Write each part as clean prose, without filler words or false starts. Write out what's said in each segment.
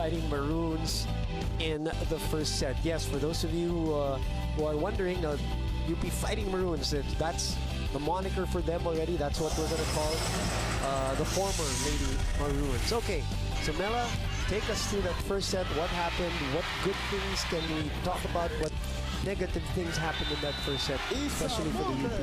Fighting Maroons in the first set. Yes, for those of you who are wondering, UP Fighting Maroons, that's the moniker for them already. That's what we're going to call the former Lady Maroons. Okay, so Mela, take us through that first set. What happened? What good things can we talk about? What negative things happened in that first set, especially for the UP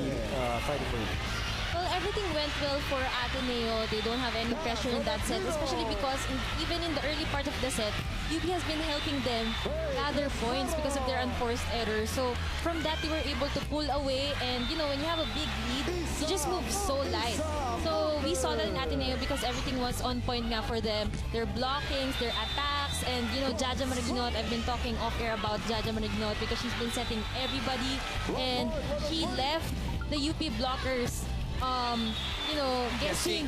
Fighting Maroons? Well, everything went well for Ateneo. They don't have any pressure in that set, especially because even in the early part of the set, UP has been helping them gather points because of their unforced errors. So from that, they were able to pull away. And, you know, when you have a big lead, you just move so light. So we saw that in Ateneo because everything was on point nga for them. Their blockings, their attacks, and, you know, Jaja Maraginot, I've been talking off-air about Jaja Maraginot because she's been setting everybody. And he left the UP blockers you know, guessing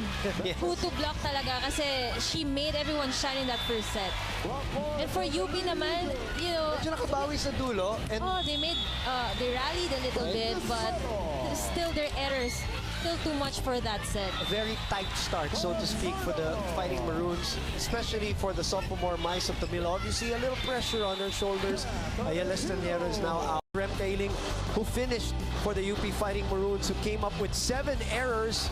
who to block talaga kasi she made everyone shine in that first set. And for UP naman, you know, medyo nakabawi sa dulo. And they rallied a little bit, but still their errors still too much for that set. A very tight start, so to speak, for the Fighting Maroons, especially for the sophomore Mais of Tamil. Obviously, a little pressure on her shoulders. Ayala Estraniero is now out. Rem Kailing, who finished for the UP Fighting Maroons, who came up with 7 errors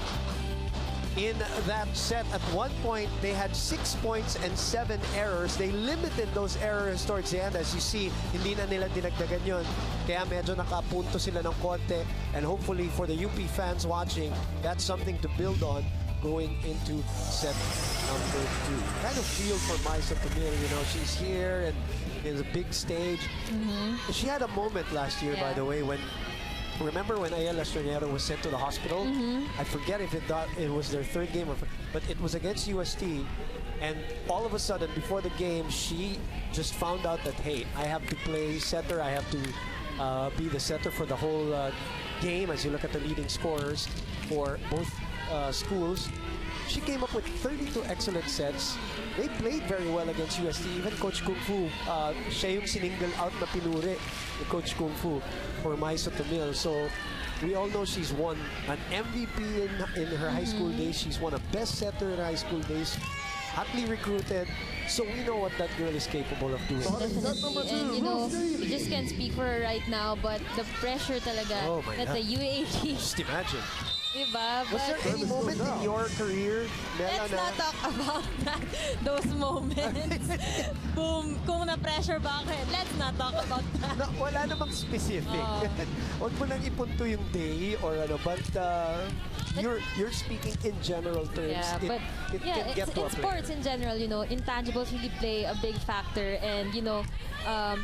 in that set. At one point, they had 6 points and 7 errors. They limited those errors towards the end. As you see, hindi na nila dinagdagan yun. Kaya medyo nakapunto sila ng konti. And hopefully for the UP fans watching, that's something to build on going into set number 2. Kind of feel for Maisa Camille, you know, she's here and in the big stage. She had a moment last year, by the way, when remember when Ayala Estraniero was sent to the hospital? I forget if it was their 3rd game, but it was against UST. And all of a sudden, before the game, she just found out that, hey, I have to play setter. I have to be the setter for the whole game. As you look at the leading scorers for both schools, she came up with 32 excellent sets. They played very well against UST. Even Coach Kung Fu, siya yung single out na pinuri ni Coach Kung Fu for Maisa Tamil. So we all know she's won an MVP in her high school days. She's won a best setter in her high school days. Hotly recruited. So we know what that girl is capable of doing. Definitely. And you know, you just can't speak for her right now, but the pressure talaga that the UAAP. Just imagine. Diba? Was there any moment in your career, Mela, let's not talk about that, those moments. Boom, kung na-pressure ba ako, let's not talk about that. Wala namang specific. Huwag mo nang ipunto yung day or ano, but you're speaking in general terms. Yeah, but it can get to a in sports in general, you know, intangibles really play a big factor. And you know,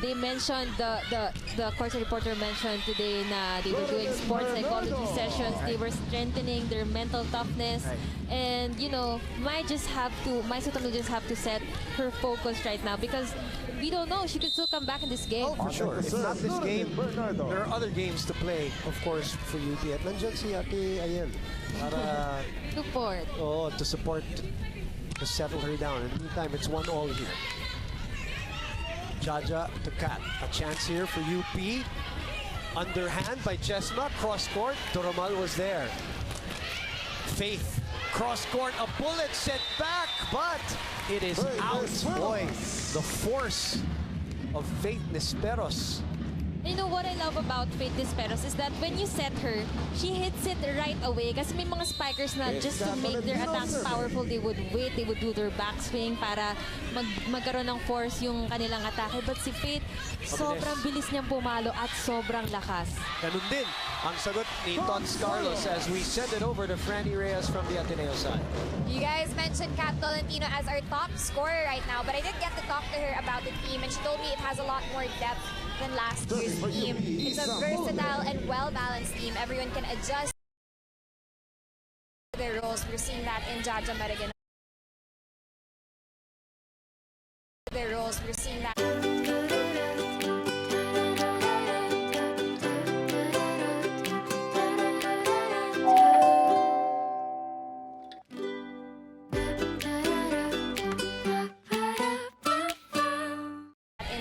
they mentioned the course reporter mentioned today na they were doing sports psychology sessions. They were strengthening their mental toughness. And you know, Maisa Tamil just have to set her focus right now because we don't know, she could still come back in this game. Oh, for sure. If not this game, there are other games to play, of course, for UP. At nandiyan si Ate Ayel para support. Oh, to support, to settle her down. In the meantime, it's 1-1 here. Jaja to Kat. A chance here for UP. Underhand by Chesma. Cross court. Doromal was there. Faith. Cross court. A bullet sent back, but it is out. Boy, the force of Faith Nesperos. You know what I love about Faith Nesperos is that when you set her, she hits it right away. Kasi may mga spikers na just to make their attacks powerful, they would wait, they would do their backswing para magkaroon ng force yung kanilang atake. But si Faith, sobrang bilis niyang pumalo at sobrang lakas. Ganun din ang sagot ni Tots Carlos as we send it over to Franny Reyes from the Ateneo side. You guys mentioned Kat Tolentino as our top scorer right now, but I did get to talk to her about the team and she told me it has a lot more depth than last year's team. It's a versatile and well-balanced team. Everyone can adjust their roles. We're seeing that in Jaja Maraginot. Their roles, we're seeing that.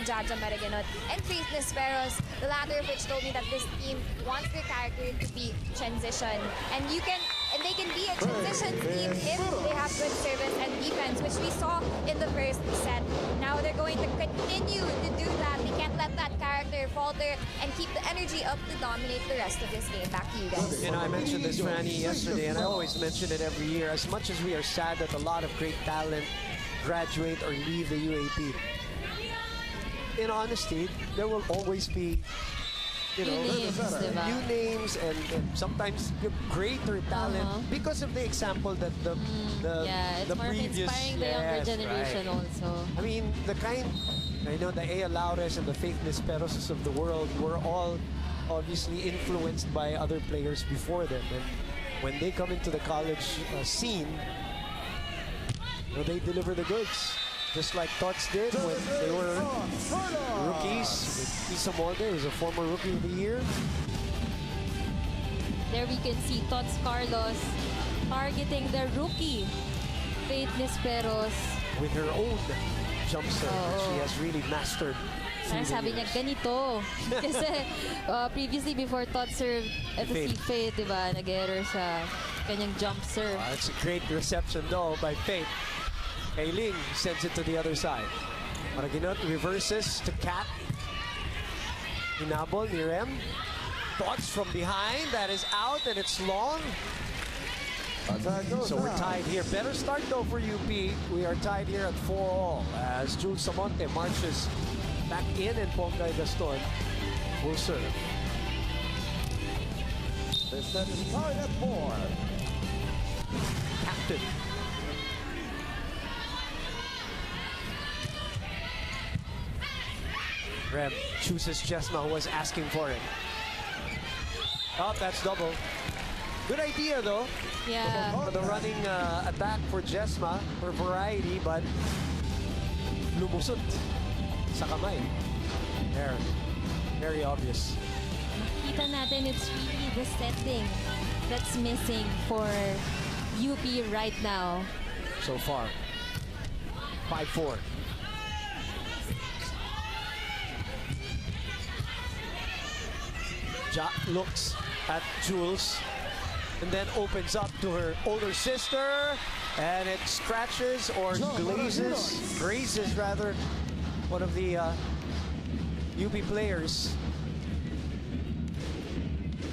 Jaja Maraginot and Faith Nesperos, the latter of which told me that this team wants their character to be transition. And they can be a transition team if they have good service and defense, which we saw in the first set. Now they're going to continue to do that. They can't let that character falter and keep the energy up to dominate the rest of this game. Back to you guys. You know, I mentioned this, Franny, yesterday, and I always mention it every year. As much as we are sad that a lot of great talent graduate or leave the UAP, in honesty, there will always be, you know, new names and sometimes greater talent because of the example that the it's more previous inspiring the younger generation also. I mean, I know the Ea Laures and the Faith Nisperos of the world were all obviously influenced by other players before them, and when they come into the college scene, you know, they deliver the goods. Just like Tots did when they were rookies. With Isa Molde, who's a former Rookie of the Year. There we can see Tots Carlos targeting the rookie, Faith Nisperos. With her own jump serve that she has really mastered. Parang sabi niya, ganito. Kasi previously before Tots served, ito si Faith, diba? Nag-error sa kanyang jump serve. It's a great reception though by Faith. Kailing sends it to the other side. Maraginot reverses to Kat. Hinabol ni Rem. Thoughts from behind. That is out and it's long. So we're tied here. Better start though for UP. We are tied here at 4-all as Jules Samonte marches back in and Pongay Gaston will serve. This set is tied at 4. Captain. Rem chooses Jesma, who was asking for it. Oh, that's double. Good idea, though. Yeah. For the running attack for Jesma, for variety, but lumusot sa kamay. There. Very obvious. Makita natin it's really the setting that's missing for UP right now. So far. 5-4. Ja looks at Jules and then opens up to her older sister, and it scratches or grazes rather one of the UP players.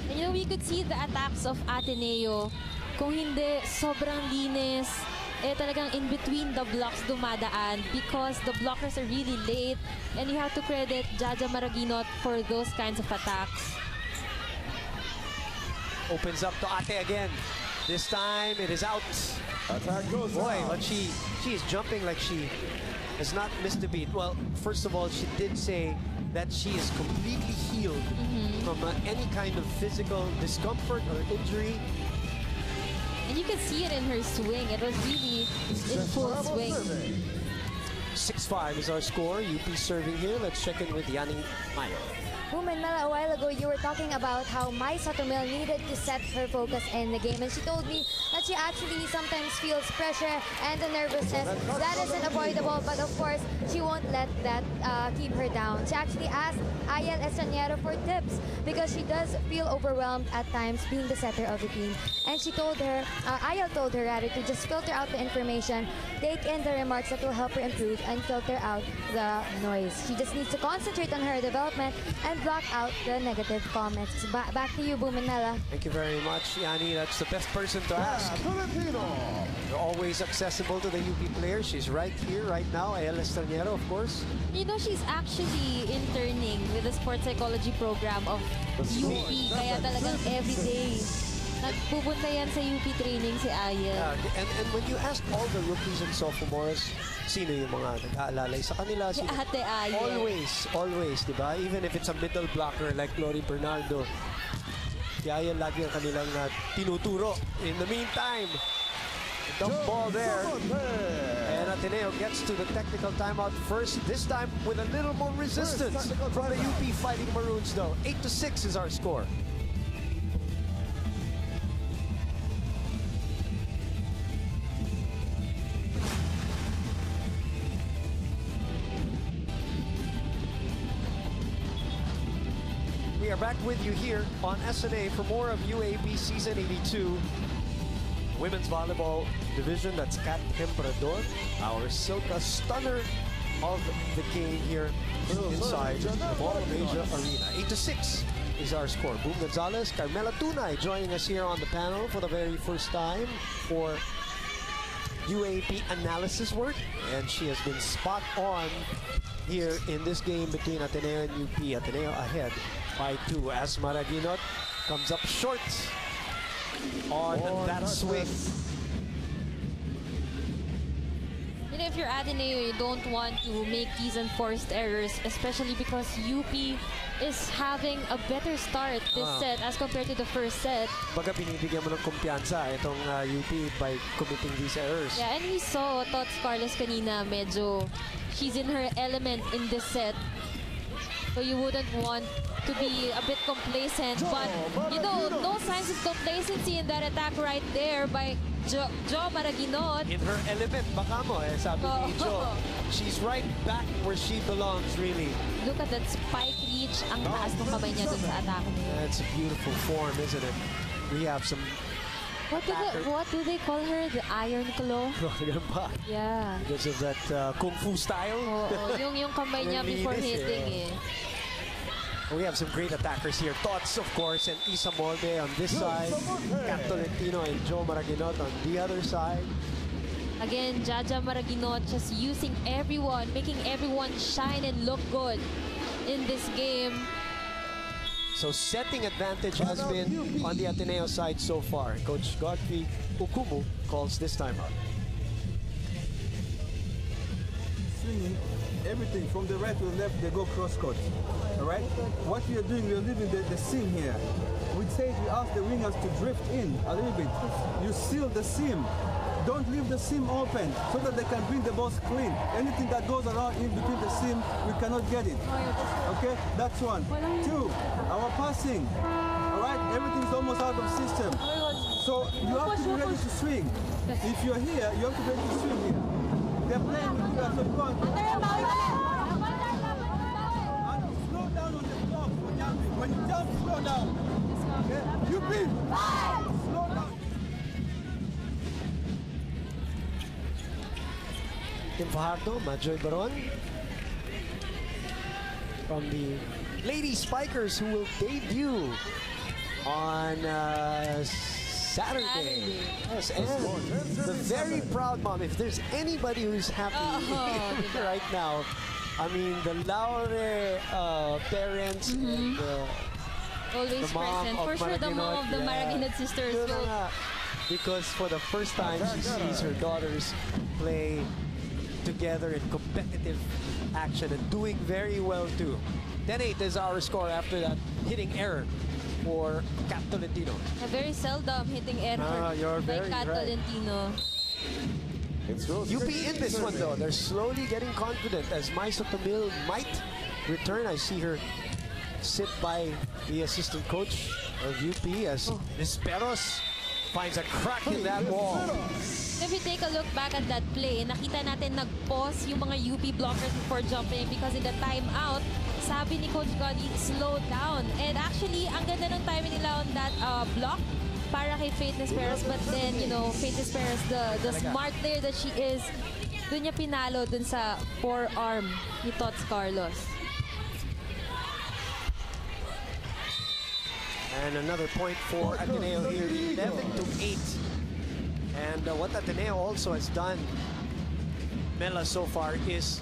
And you know, we could see the attacks of Ateneo. Kung hindi, sobrang linis. Talagang in between the blocks dumadaan because the blockers are really late, and you have to credit Jaja Maraginot for those kinds of attacks. Opens up to Ate again. This time it is out. Attack goes Boy, out. but she is jumping like she has not missed a beat. Well, first of all, she did say that she is completely healed from any kind of physical discomfort or injury. And you can see it in her swing. It was really in full swing. 6-5 is our score. UP serving here. Let's check in with Yani Mayo. Woman Mela, a while ago, you were talking about how Mai Sotomil needed to set her focus in the game. And she told me that she actually sometimes feels pressure and the nervousness. That isn't avoidable, but of course, she won't let that keep her down. She actually asked Ayel Estraniero for tips because she does feel overwhelmed at times being the setter of the team. And she told her, Ayel told her rather, to just filter out the information, take in the remarks that will help her improve, and filter out the noise. She just needs to concentrate on her development and block out the negative comments. Back to you, Bumanella. Thank you very much, Yani. That's the best person to ask. You're always accessible to the UP players. She's right here, right now. Ayel Estraniero, of course. You know, she's actually interning with the sports psychology program of UP. Kaya talagang everyday nagpupunta yan sa UP training si Ayel. And when you ask all the rookies and sophomores, sino yung mga nag-aalalay sa kanila? Si Ate Ayel. Always, di ba? Even if it's a middle blocker like Lori Bernardo, si Ayel lagi ang kanilang tinuturo. In the meantime, dump ball there. And Ateneo gets to the technical timeout first, this time with a little more resistance from the UP Fighting Maroons though. 8-6 is our score. We are back with you here on SNA for more of UAAP Season 82. women's volleyball division. That's Kat Hembrador, our Silka stunner of the game here inside the Mall of Asia Arena. 8-6 is our score. Boom Gonzalez, Carmela Tunay joining us here on the panel for the very first time for UAAP analysis work, and she has been spot on here in this game between Ateneo and UP. Ateneo ahead by 2 as Maraguinot comes up short on that swing. You know, if you're Ateneo, you don't want to make these enforced errors, especially because UP is having a better start this set as compared to the first set. Baga binibigyan mo ng kumpiyansa itong UP by committing these errors. Yeah, and we saw Tots Carlos kanina, medyo she's in her element in this set. So you wouldn't want to be a bit complacent, but you know, no signs of complacency in that attack right there by Jo Maraguinot. In her element, baka mo sabi ni Jo. She's right back where she belongs, really. Look at that spike reach. Ang taas ng kamay niya dun sa attack niya. That's a beautiful form, isn't it? We have some... What do they call her? The Iron Claw? Ganun ba? Yeah. Because of that Kung Fu style. Oo, yung kamay niya before hitting eh. We have some great attackers here. Tots, of course, and Isa Molde on this side. Kat Tolentino and Jo Maraguinot on the other side. Again, Jaja Maraguinot just using everyone, making everyone shine and look good in this game. So setting advantage has been on the Ateneo side so far. Coach Godfrey Ukumu calls this time out. Swinging everything from the right to the left, they go cross court. All right? What we are doing, we are leaving the seam here. We ask the wingers to drift in a little bit. You seal the seam. Don't leave the seam open so that they can bring the balls clean. Anything that goes around in between the seam, we cannot get it. Okay? That's one. 2, our passing. All right? Everything's almost out of system. So you have to be ready to swing. If you're here, you have to be ready to swing here. They're playing with you, so you can't. And slow down on the block for jumping. When you jump, slow down. Okay? You beat. Slow down. Kim Fajardo, Majoy Baron from the Lady Spikers who will debut on Saturday. Yes, and the very proud mom. If there's anybody who's happy right now, I mean the Laure parents and Always the mom present. of For sure, the mom of the Maraguinot sisters Yun na will... nga. Because for the first time, she sees her daughters play together in competitive action and doing very well too. 10-8 is our score after that hitting error for Kat Tolentino. Very seldom hitting error you're by very Kat right. Tolentino. UP in this one though, they're slowly getting confident as Maisa Tamil might return. I see her sit by the assistant coach of UP as Nisperos finds a crack in that wall. If you take a look back at that play, nakita natin nag-pause yung mga UP blockers before jumping because in the timeout, sabi ni Coach Gotti, slow down. And actually, ang ganda ng timing nila on that block para kay Faith Nisperos. But then, you know, Faith Nisperos, the smart player that she is, dun niya pinalo dun sa forearm ni Tots Carlos. And another point for Ateneo here, 11-8. And what Ateneo also has done, Mela, so far is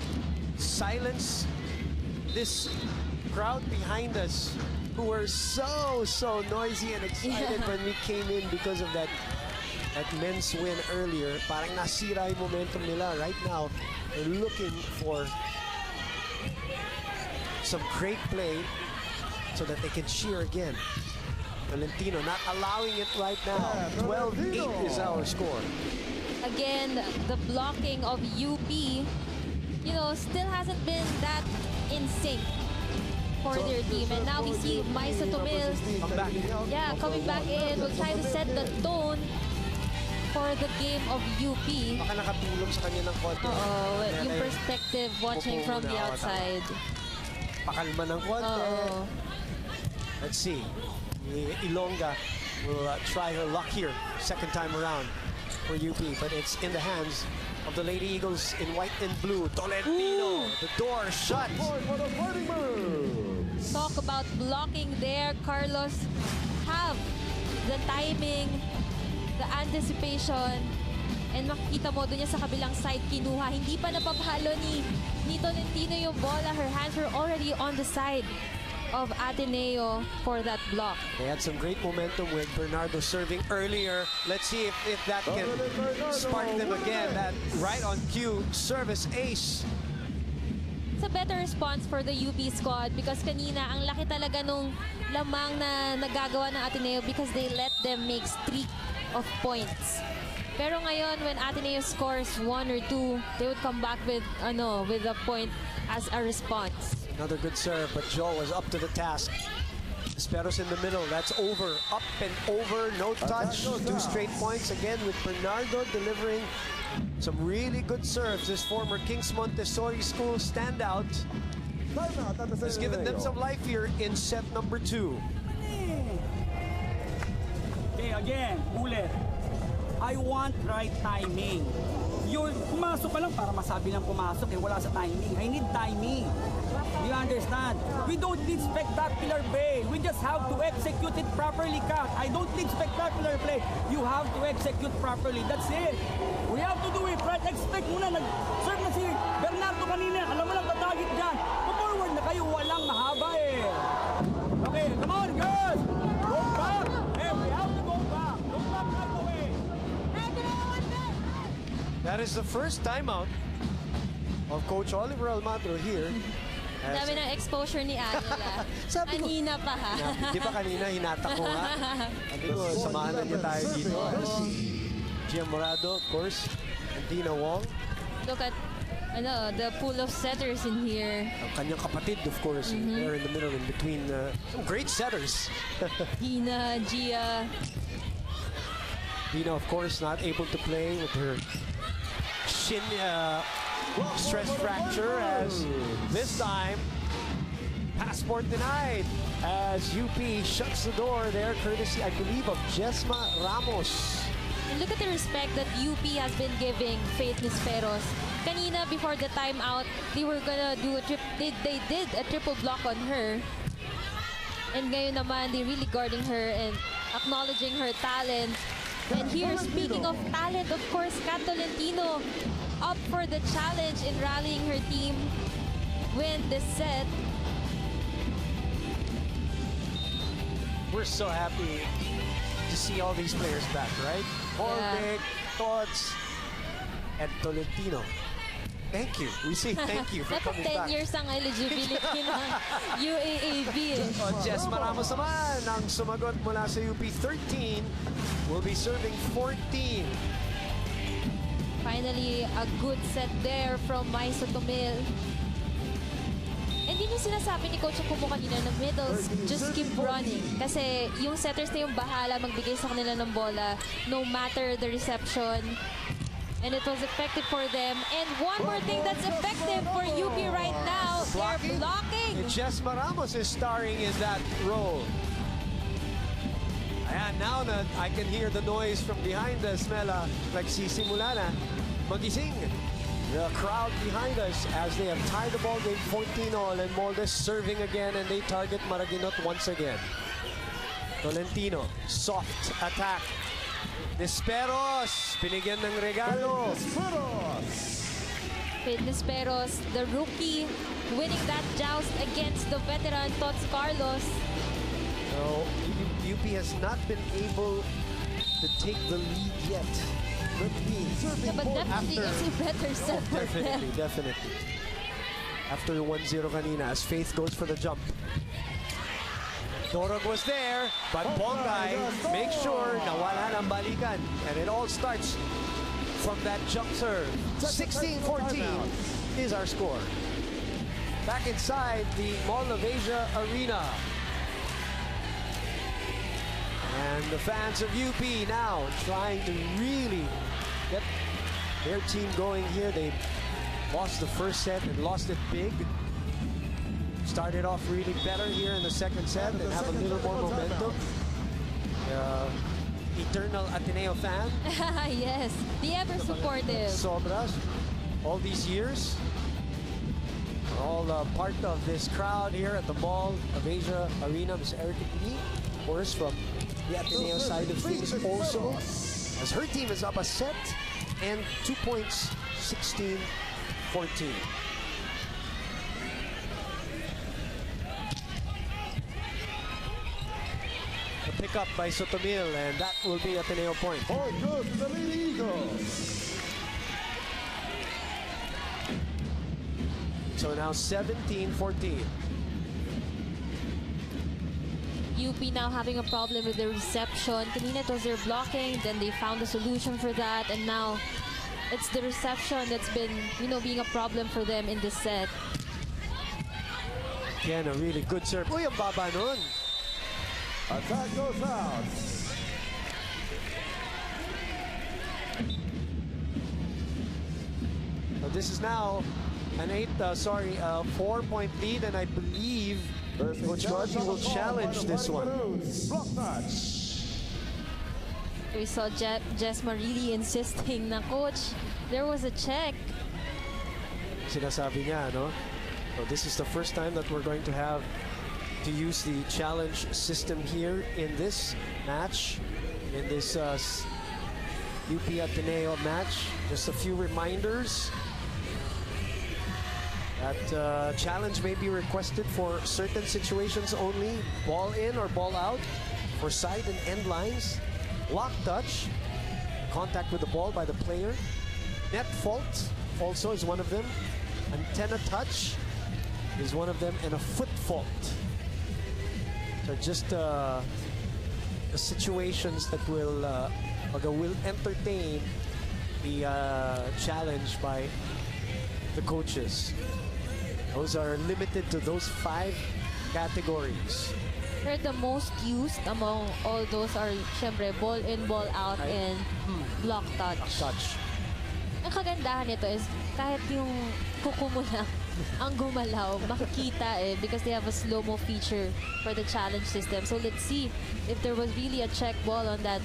silence this crowd behind us who were so noisy and excited when we came in because of that men's win earlier. Parang nasira yung momentum nila. Right now, they're looking for some great play so that they can cheer again. Tolentino not allowing it right now. 12-8 is our score. Again, the blocking of UP, you know, still hasn't been that in sync for their team. And now we see Maisa Tomil, coming back in, will try to set the tone for the game of UP. Baka nakatulong sa kanya ng konti. Yung perspective watching from the outside. Pakalma ng konti. Let's see. Ilongga will try her luck here, second time around. for UP, but it's in the hands of the Lady Eagles in white and blue. Tolentino, the door shut. Point for the Fighting Maroons. Talk about blocking there. Carlos have the timing, the anticipation, and makikita mo doon niya sa kabilang side kinuha. Hindi pa napapahalo ni Tolentino yung bola. Her hands were already on the side of Ateneo for that block. They had some great momentum with Bernardo serving earlier. Let's see if that can spark them again. That right on cue service ace. It's a better response for the UP squad because kanina ang laki talaga nung lamang na nagagawa ng Ateneo because they let them make streak of points. Pero ngayon when Ateneo scores 1 or 2, they would come back with a point as a response. Another good serve, but Joe was up to the task. Esperos in the middle. That's over. Up and over. No touch. 2 straight points again with Bernardo delivering some really good serves. This former Kings Montessori School standout Timeout at the has given them some life here in set number 2. Okay, again, ulit. I want right timing. Yung pumasok ka lang para masabi lang pumasok wala sa timing. I need timing. Do you understand? We don't need spectacular play. We just have to execute it properly, Kat. I don't need spectacular play. You have to execute properly. That's it. We have to do it right. Expect muna. Nag-serve na si Bernardo kanina. Alam mo lang, tatagit dyan. Pa-forward na kayo. Walang mahaba Okay, come on, girls. Go back. Hey, we have to go back. Go back right away. That is the first timeout of Coach Oliver Almagro here. Dami ng exposure ni Angela. Sabi ko- Kanina pa ha. Di ba kanina hinatak ko nga? Sabi ko, samahan na niya tayo dito. Gia Morado, of course. And Dina Wong. Look at the pool of setters in here. Ang kanyang kapatid, of course. There in the middle, in between some great setters. Dina, Gia. Dina, of course, not able to play with her shin stress fracture as this time passport denied as UP shuts the door there courtesy I believe of Jesma Ramos. And look at the respect that UP has been giving Faith Nisperos. Kanina before the timeout, they were gonna do they did a triple block on her. And ngayon naman, they really guarding her and acknowledging her talent. And here, speaking of talent, of course, Kat Tolentino up for the challenge in rallying her team, win this set. We're so happy to see all these players back, right? Hornick, Tots, and Tolentino. Thank you. We say thank you for Dapat coming 10 back. years ang eligibility ng UAAP. O Jesma Ramos naman ang sumagot mula sa UP 13 will be serving 14. Finally, a good set there from Maiso Tomil. And yun yung sinasabi ni Coach Kumo kanina na middles, just keep running. Kasi yung setters na yung bahala magbigay sa kanila ng bola, no matter the reception. And it was effective for them. And one more thing that's effective for UP right now, they're blocking. And Jesma Ramos is starring in that role. Ayan, now that I can hear the noise from behind us, Mela, nagsisimula na magising. The crowd behind us as they have tied the ball game 14-all and Moldes serving again and they target Maraguinot once again. Tolentino, soft attack. Nisperos, binigyan ng regalo. Faith Nisperos, the rookie, winning that joust against the veteran Tots Carlos. No, UP has not been able to take the lead yet. Yeah, but definitely it's a better set for them. Definitely. After 1-0 kanina as Faith goes for the jump. Dorog was there, but Bongay makes sure na wala ng balikan. And it all starts from that jump serve. 16-14 is our score. Back inside the Mall of Asia Arena. And the fans of UP now trying to really get their team going here. They lost the first set and lost it big. Started off really better here in the second set and have a little more momentum. eternal Ateneo fan. Yes, the ever supportive. Sobras. All these years. All part of this crowd here at the Mall of Asia Arena. Ms. Erica Lee, of course, from the Ateneo side of things also. As her team is up a set and 2 points, 16-14. The pickup by Sotomil, and that will be Ateneo point. Point goes to the Lady Eagles. So now 17-14. UP now having a problem with the reception. Kanina it was their blocking, then they found a solution for that, and now it's the reception that's been, being a problem for them in this set. Again, a really good serve. Uy, ang baba nun. Attack goes out. So this is now an 4-point lead, and I believe Coach Marty will challenge this one. Block touch. We saw Jesma really insisting na, Coach, there was a check. Sinasabi niya, no? So this is the first time that we're going to have to use the challenge system here in this match, in this UP Ateneo match. Just a few reminders that challenge may be requested for certain situations only. Ball in or ball out for side and end lines. Lock touch, contact with the ball by the player. Net fault also is one of them. Antenna touch is one of them, and a foot fault. So just situations that will entertain the challenge by the coaches. Those are limited to those 5 categories. They're the most used among all those are, syempre, ball in, ball out, and block touch. Touch. Ang kagandahan nito is kahit yung kuko mo lang ang gumalaw, makikita because they have a slow-mo feature for the challenge system. So let's see if there was really a check ball on that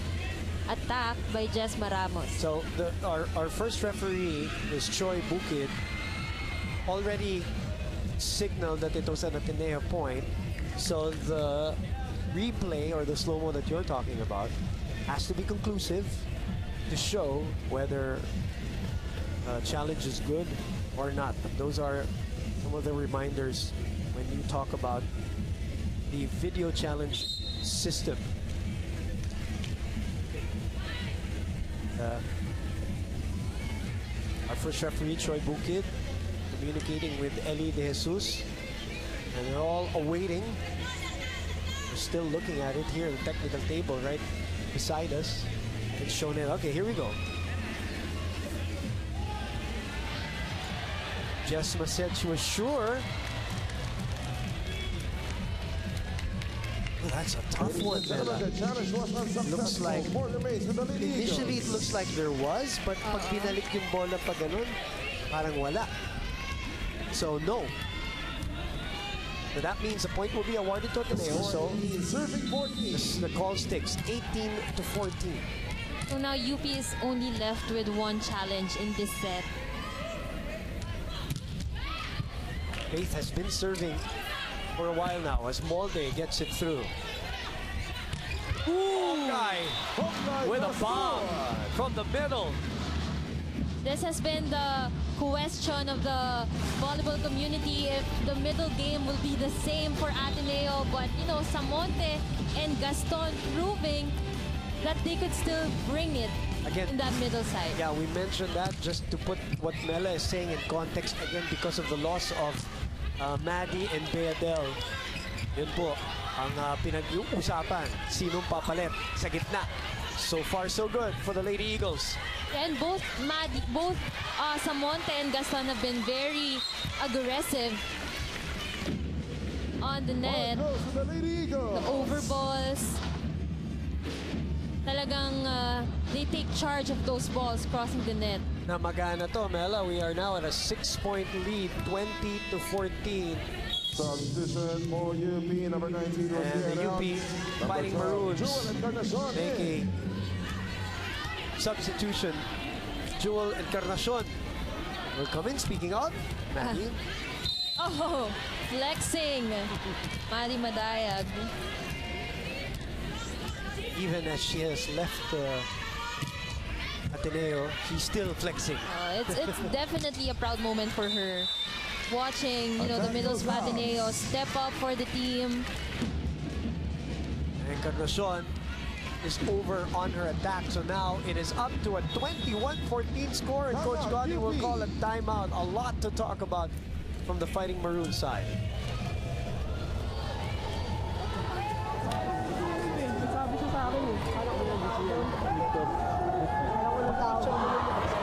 attack by Jesma Ramos. So our first referee is Choi Bukid. Already signaled that it was an Ateneo point. So the replay or the slow-mo that you're talking about has to be conclusive to show whether challenge is good or not. Those are some of the reminders when you talk about the video challenge system. Our first referee, Choi Bukid, communicating with Eli De Jesus, and they're all awaiting. We're still looking at it here, the technical table right beside us. It's shown in. Okay, here we go. Jesma said she was sure. Oh, that's a tough one, Bella. Looks like, initially it looks like there was, but pag binalik yung bola pa ganun, parang wala. So, no. So that means the point will be awarded to Ateneo. So, the call sticks 18-14. So now UP is only left with 1 challenge in this set. Faith has been serving for a while now as Molde gets it through. Ooh, guy with a bomb from the middle. This has been the question of the volleyball community if the middle game will be the same for Ateneo, but Samonte and Gaston proving that they could still bring it again in that middle side. Yeah, we mentioned that just to put what Mela is saying in context again because of the loss of Maddie and Beadel. Yun po ang pinag-uusapan. Sinong papalit sa gitna. So far, so good for the Lady Eagles. And both Samonte and Gaston have been very aggressive on the net. The overballs. Talagang they take charge of those balls crossing the net. Namagana to, Mela. We are now at a 6-point lead, 20-14. Substitution for UP number 19. And the UP Fighting Maroons make a substitution. Jewel Encarnacion will come in. Speaking of, Manny. Oh, flexing. Mari Madayag. Even as she has left Ateneo, she's still flexing. It's definitely a proud moment for her. Watching, the middles of Ateneo step up for the team. Encarnacion is over on her attack, so now it is up to a 21-14 score, and Coach Gotti will call a timeout. A lot to talk about from the Fighting Maroon side.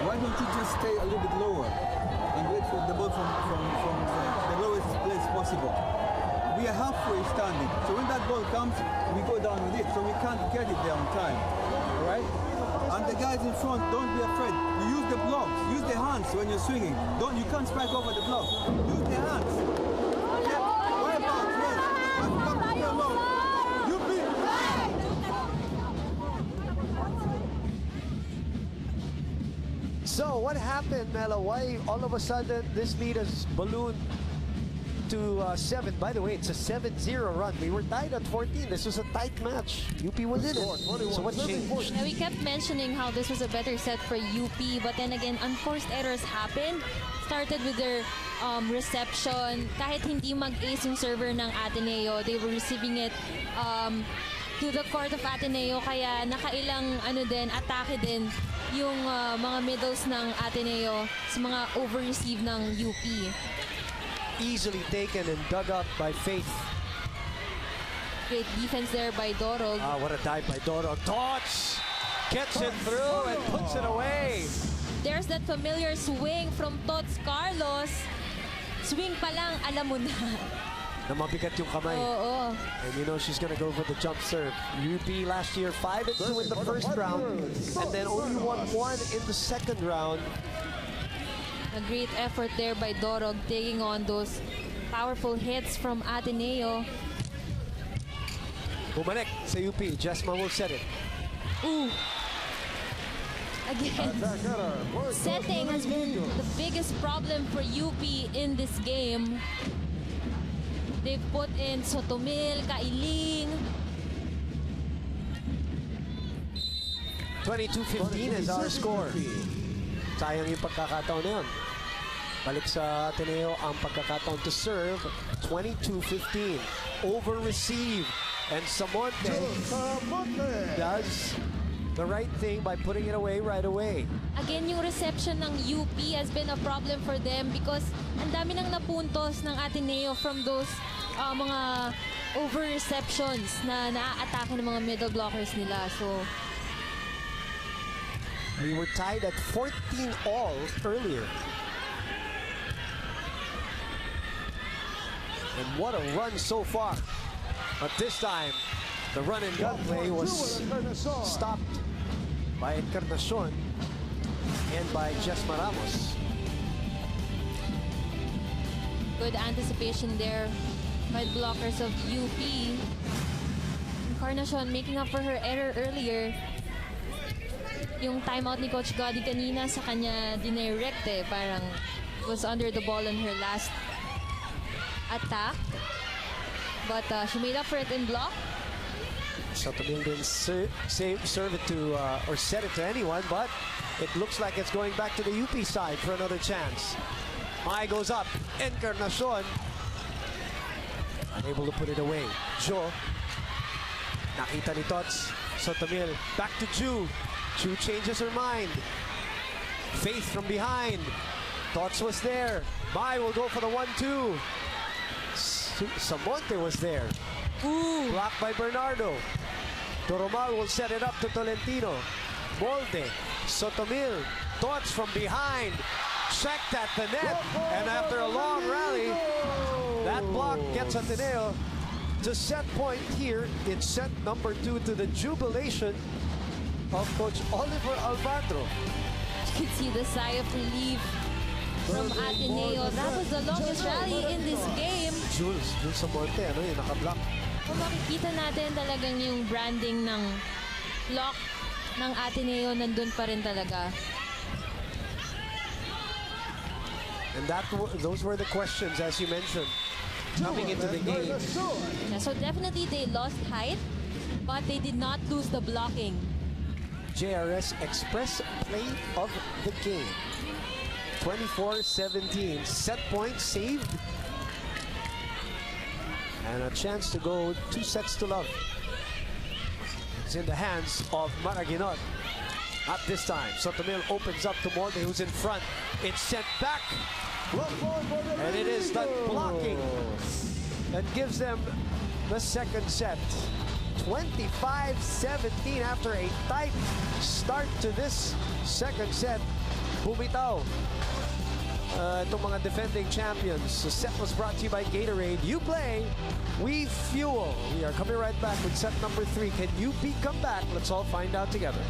Why don't you just stay a little bit lower and wait for the ball from the lowest place possible? We are halfway standing, so when that ball comes, we go down with it, so we can't get it there on time, all right? And the guys in front, don't be afraid. You use the blocks, use the hands when you're swinging. You can't strike over the block. Use the hands. Okay? Why about yes? But come to me alone. You be. So what happened, Mela? Why all of a sudden this lead has ballooned to 7? By the way, it's a 7-0 run. We were tied at 14. This was a tight match. UP was in it. So what changed? Yeah, we kept mentioning how this was a better set for UP, but then again, unforced errors happened. Started with their reception. Kahit hindi mag-ace yung server ng Ateneo, they were receiving it to the court of Ateneo, kaya nakailang atake din yung mga middles ng Ateneo sa mga over-receive ng UP. Easily taken and dug up by Faith. Great defense there by Dorog. What a dive by Dorog. Tots gets it through and puts it away. There's that familiar swing from Tots Carlos. Swing pa lang, alam mo na. Na mabigat yung kamay. Oo. And she's gonna go for the jump serve. UP last year 5-2 in the first round, and then only won 1 in the second round. A great effort there by Dorog, taking on those powerful hits from Ateneo. Bumalik sa UP. Jesma will set it. Ooh. Again, setting has been the biggest problem for UP in this game. They've put in Sotomil, Kailing. 22-15 is our score. Sayang yung pagkakataon na yun. Balik sa Ateneo ang pagkakataon to serve. 22-15. Over-receive. And Samonte does the right thing by putting it away right away. Again, yung reception ng UP has been a problem for them because ang dami nang napuntos ng Ateneo from those mga over-receptions na naa-atake ng mga middle blockers nila. So, we were tied at 14 all earlier. And what a run so far. But this time, the run and gun play was stopped by Encarnacion and by Jesma Ramos. good anticipation there by the blockers of UP. Encarnacion making up for her error earlier. Yung timeout ni Coach Gotti kanina sa kanya dinirect parang was under the ball on her last attack. But she made up for it in block. Sotomil didn't serve it to or set it to anyone, but it looks like it's going back to the UP side for another chance. Mai goes up. Encarnacion unable to put it away. Jo nakita ni Tots. Sotomil back to Ju. Ju changes her mind. Faith from behind. Tots was there. Mai will go for the 1-2. Samonte was there. Ooh. Blocked by Bernardo. Toromal will set it up to Tolentino. Molde. Sotomil. Tots from behind. Checked at the net. And after a long rally, that block gets Ateneo to set point here. It's set number 2 to the jubilation of Coach Oliver Alvandro. You can see the sigh of relief from Ateneo. That was the longest rally in this game. Jules Samonte, ano yun, naka-block. Kung makikita natin talagang yung branding ng block ng Ateneo nandun pa rin talaga. And those were the questions, as you mentioned, coming into the game. Yeah, so definitely they lost height, but they did not lose the blocking. JRS Express play of the game. 24-17. Set point saved. And a chance to go 2 sets to love. It's in the hands of Maraguinot. Not this time. Sotomil opens up to Morte, who's in front. It's sent back. And it is that blocking that gives them the second set. 25-17 after a tight start to this second set. Bumitaw itong mga defending champions. The set was brought to you by Gatorade. You play, we fuel. We are coming right back with set number 3. Can you beat comeback? Let's all find out together.